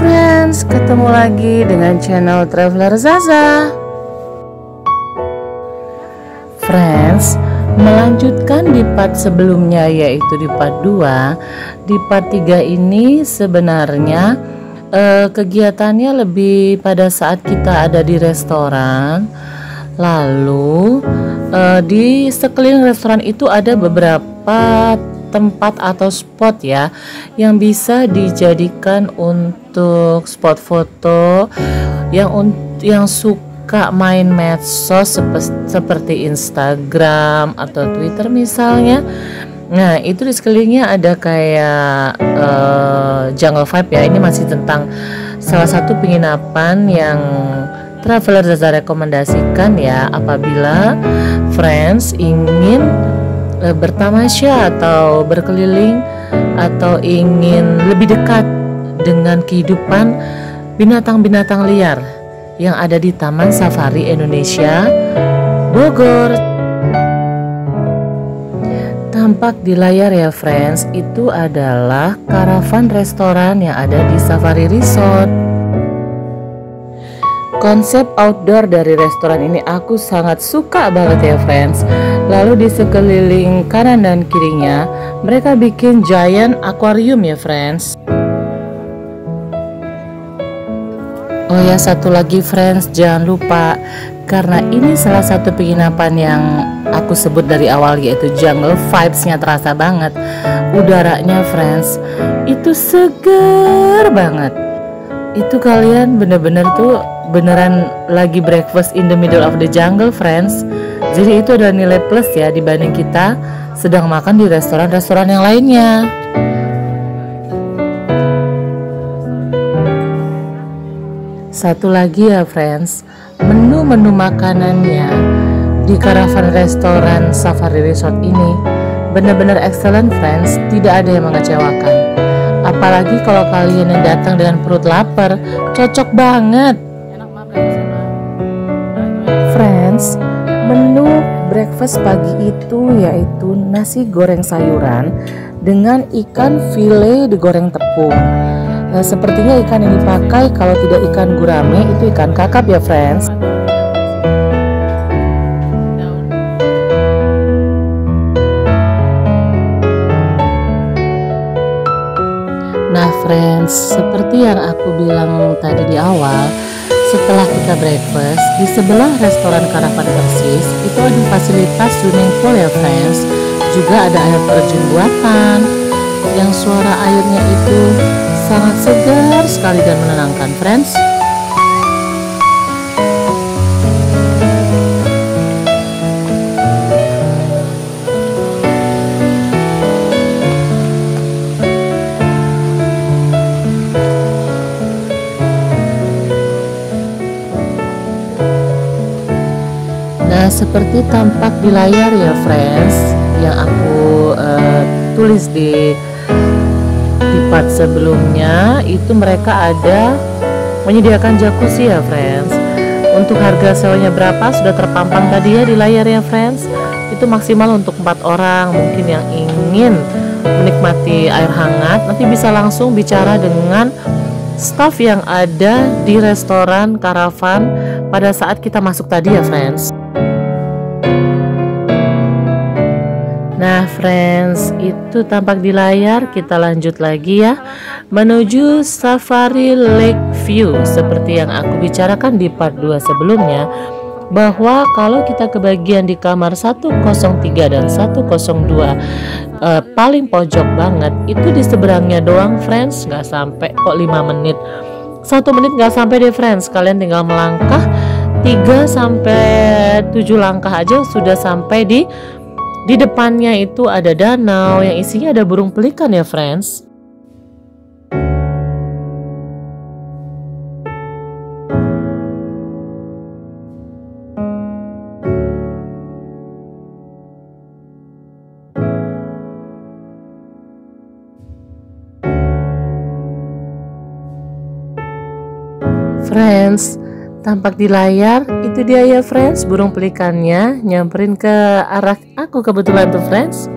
friends, ketemu lagi dengan channel Traveler Zaza. Friends, melanjutkan di part sebelumnya yaitu di part 2. Di part 3 ini sebenarnya kegiatannya lebih pada saat kita ada di restoran. Lalu di sekeliling restoran itu ada beberapa tempat atau spot ya yang bisa dijadikan untuk spot foto yang suka main medsos seperti Instagram atau Twitter misalnya. Nah, itu di sekelilingnya ada kayak jungle vibe ya. Ini masih tentang salah satu penginapan yang Traveler Zaza rekomendasikan ya apabila friends ingin bertamasya atau berkeliling atau ingin lebih dekat dengan kehidupan binatang-binatang liar yang ada di Taman Safari Indonesia Bogor. Tampak di layar ya friends, itu adalah karavan restoran yang ada di Safari Resort. Konsep outdoor dari restoran ini aku sangat suka banget ya friends. Lalu di sekeliling kanan dan kirinya mereka bikin giant aquarium ya friends. Oh ya, satu lagi friends, jangan lupa karena ini salah satu penginapan yang aku sebut dari awal yaitu jungle vibes-nya terasa banget. Udaranya friends itu seger banget. Itu kalian bener-bener tuh beneran lagi breakfast in the middle of the jungle friends. Jadi itu adalah nilai plus ya dibanding kita sedang makan di restoran-restoran yang lainnya. Satu lagi ya friends, menu-menu makanannya di karavan restoran Safari Resort ini benar-benar excellent friends, tidak ada yang mengecewakan. Apalagi kalau kalian yang datang dengan perut lapar, cocok banget. Friends, menu breakfast pagi itu yaitu nasi goreng sayuran dengan ikan file digoreng tepung. Nah, sepertinya ikan yang dipakai kalau tidak ikan gurame itu ikan kakap ya friends. Nah friends, seperti yang aku bilang tadi di awal, setelah kita breakfast, di sebelah restoran karavan persis itu ada fasilitas swimming pool ya friends. Juga ada air terjun buatan yang suara airnya itu sangat segar sekali dan menenangkan friends. Seperti tampak di layar ya friends, yang aku tulis di part sebelumnya itu mereka ada menyediakan jacuzzi ya friends. Untuk harga sewanya berapa sudah terpampang tadi ya di layar ya friends. Itu maksimal untuk 4 orang. Mungkin yang ingin menikmati air hangat nanti bisa langsung bicara dengan staff yang ada di restoran karavan pada saat kita masuk tadi ya friends. Nah friends, itu tampak di layar. Kita lanjut lagi ya menuju Safari Lake View. Seperti yang aku bicarakan di part 2 sebelumnya, bahwa kalau kita kebagian di kamar 103 dan 102 paling pojok banget, itu di seberangnya doang friends, nggak sampai kok 5 menit, 1 menit nggak sampai deh friends. Kalian tinggal melangkah 3 sampai 7 langkah aja sudah sampai di depannya itu ada danau yang isinya ada burung pelikan ya friends. Friends, tampak di layar itu dia ya friends, burung pelikannya nyamperin ke arah aku kebetulan tuh friends.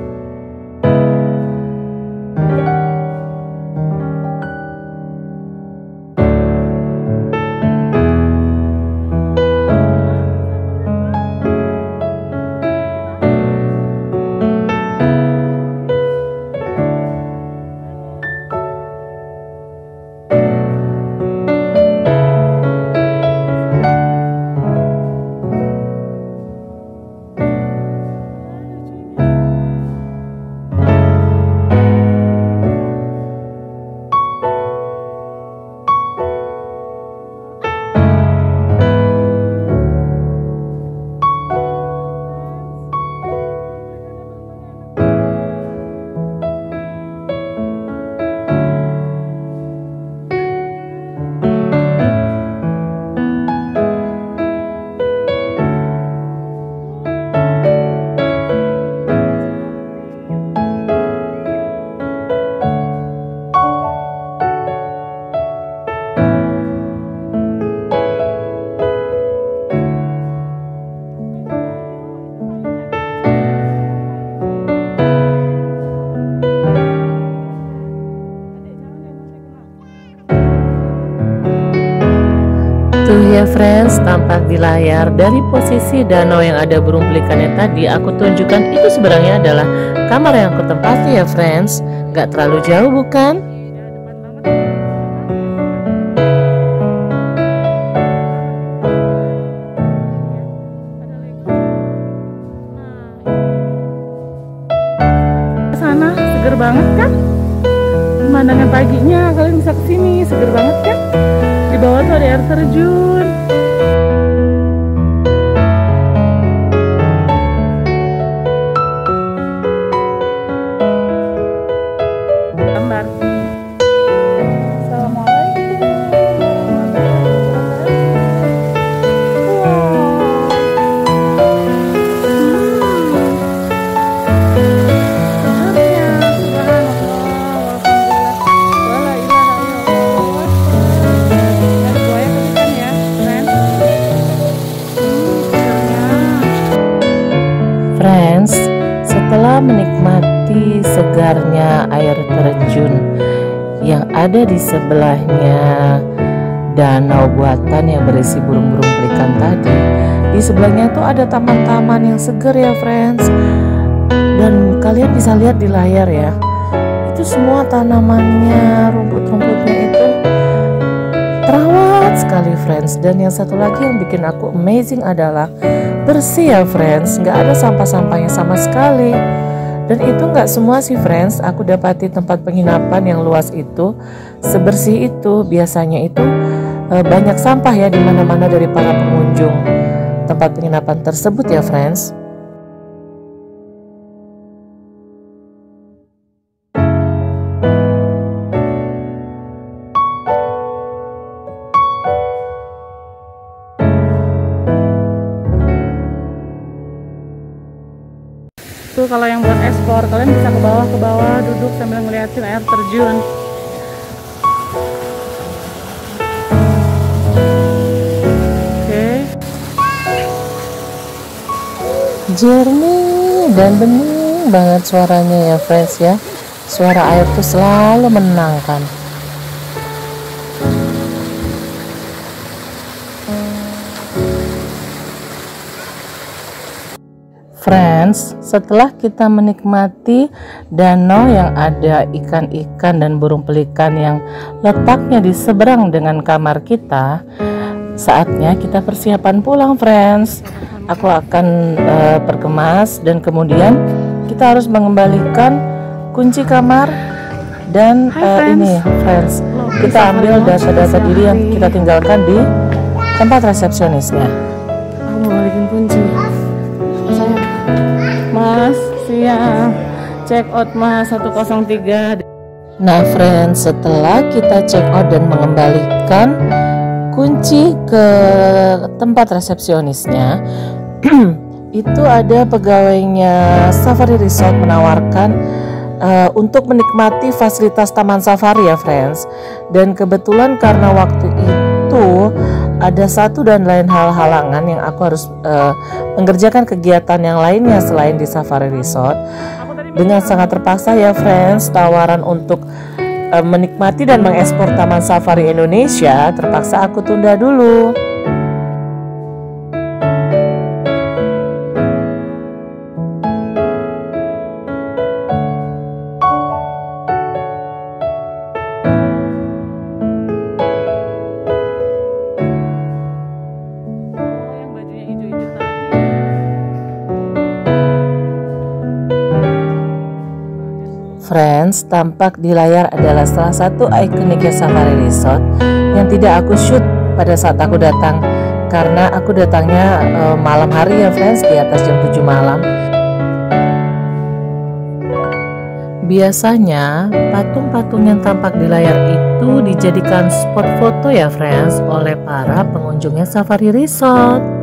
Tuh ya friends, tampak di layar dari posisi danau yang ada burung pelikannya tadi aku tunjukkan itu sebenarnya adalah kamar yang aku tempati ya friends. Gak terlalu jauh bukan? Sana seger banget kan? Pemandangan paginya kalian bisa kesini, seger banget kan? Di bawah tuh ada air terjun. Gambar. Assalamualaikum warahmatullahi Friends, setelah menikmati segarnya air terjun yang ada di sebelahnya danau buatan yang berisi burung-burung pelikan tadi, di sebelahnya tuh ada taman-taman yang segar ya friends. Dan kalian bisa lihat di layar ya, itu semua tanamannya, rumput-rumputnya itu terawat sekali friends. Dan yang satu lagi yang bikin aku amazing adalah bersih ya friends, nggak ada sampah-sampahnya sama sekali. Dan itu nggak semua sih friends, aku dapati tempat penginapan yang luas itu sebersih itu. Biasanya itu banyak sampah ya di mana-mana dari para pengunjung tempat penginapan tersebut ya friends. Tuh kalau yang buat ekspor, kalian bisa ke bawah duduk sambil ngeliatin air terjun. Oke. Jernih dan bening banget suaranya ya friends ya. Suara air tuh selalu menenangkan. Friends, setelah kita menikmati danau yang ada ikan-ikan dan burung pelikan yang letaknya di seberang dengan kamar kita, saatnya kita persiapan pulang friends. Aku akan perkemas dan kemudian kita harus mengembalikan kunci kamar dan ini friends, kita ambil data-data diri yang kita tinggalkan di tempat resepsionisnya. Aku mau balikin kunci. Mas, siang. Check out Mas 103. Nah friends, setelah kita check out dan mengembalikan kunci ke tempat resepsionisnya, itu ada pegawainya Safari Resort menawarkan untuk menikmati fasilitas taman safari ya friends. Dan kebetulan karena waktu itu ada satu dan lain hal halangan yang aku harus mengerjakan kegiatan yang lainnya selain di Safari Resort. Dengan sangat terpaksa ya friends, tawaran untuk menikmati dan mengekspor Taman Safari Indonesia terpaksa aku tunda dulu. Friends, tampak di layar adalah salah satu ikoniknya Safari Resort yang tidak aku shoot pada saat aku datang, karena aku datangnya malam hari ya friends, di atas jam 7 malam. Biasanya patung-patung yang tampak di layar itu dijadikan spot foto ya friends oleh para pengunjungnya Safari Resort.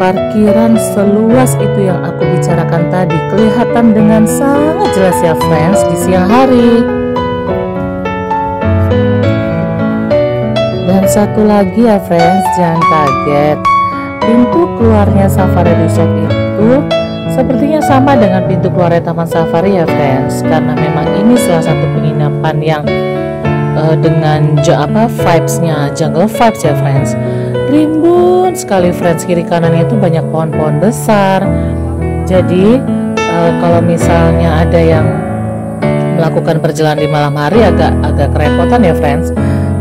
parkiran seluas itu yang aku bicarakan tadi kelihatan dengan sangat jelas ya friends di siang hari. Dan satu lagi ya friends, jangan kaget, pintu keluarnya Safari Resort itu sepertinya sama dengan pintu keluarnya Taman Safari ya friends, karena memang ini salah satu penginapan yang dengan vibes-nya jungle vibes ya friends. Rimbun sekali friends, kiri kanannya itu banyak pohon-pohon besar. Jadi kalau misalnya ada yang melakukan perjalanan di malam hari agak kerepotan ya friends.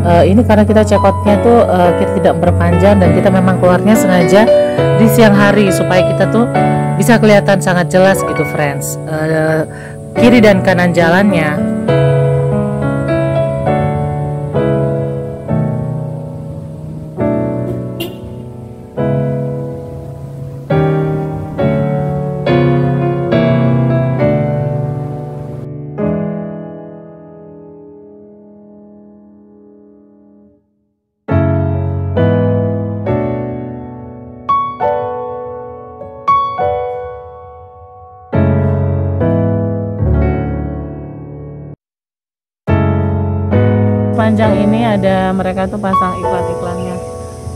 Ini karena kita check out-nya tuh kita tidak berpanjang dan kita memang keluarnya sengaja di siang hari supaya kita tuh bisa kelihatan sangat jelas gitu friends, kiri dan kanan jalannya. Panjang ini ada mereka tuh pasang iklan-iklannya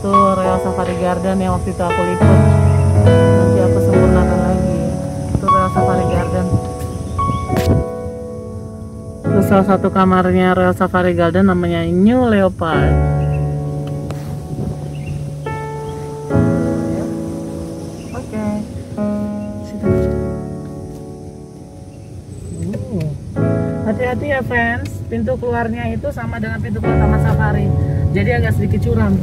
tuh, Royal Safari Garden yang waktu itu aku liput, nanti aku sempurnakan lagi. Itu Royal Safari Garden, itu salah satu kamarnya Royal Safari Garden namanya New Leopard. Oke. Hati-hati ya friends, pintu keluarnya itu sama dengan pintu keluar Taman Safari, jadi agak sedikit curam.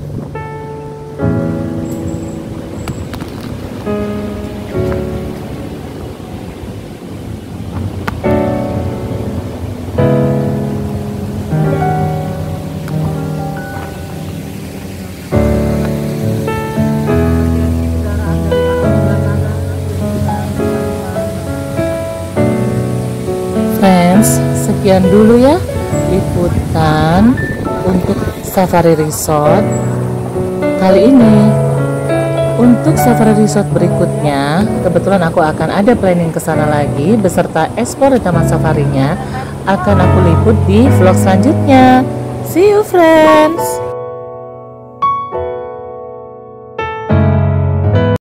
Friends, sekian dulu ya liputan untuk Safari Resort kali ini. Untuk Safari Resort berikutnya, kebetulan aku akan ada planning ke sana lagi beserta explore di Taman Safarinya, akan aku liput di vlog selanjutnya. See you friends.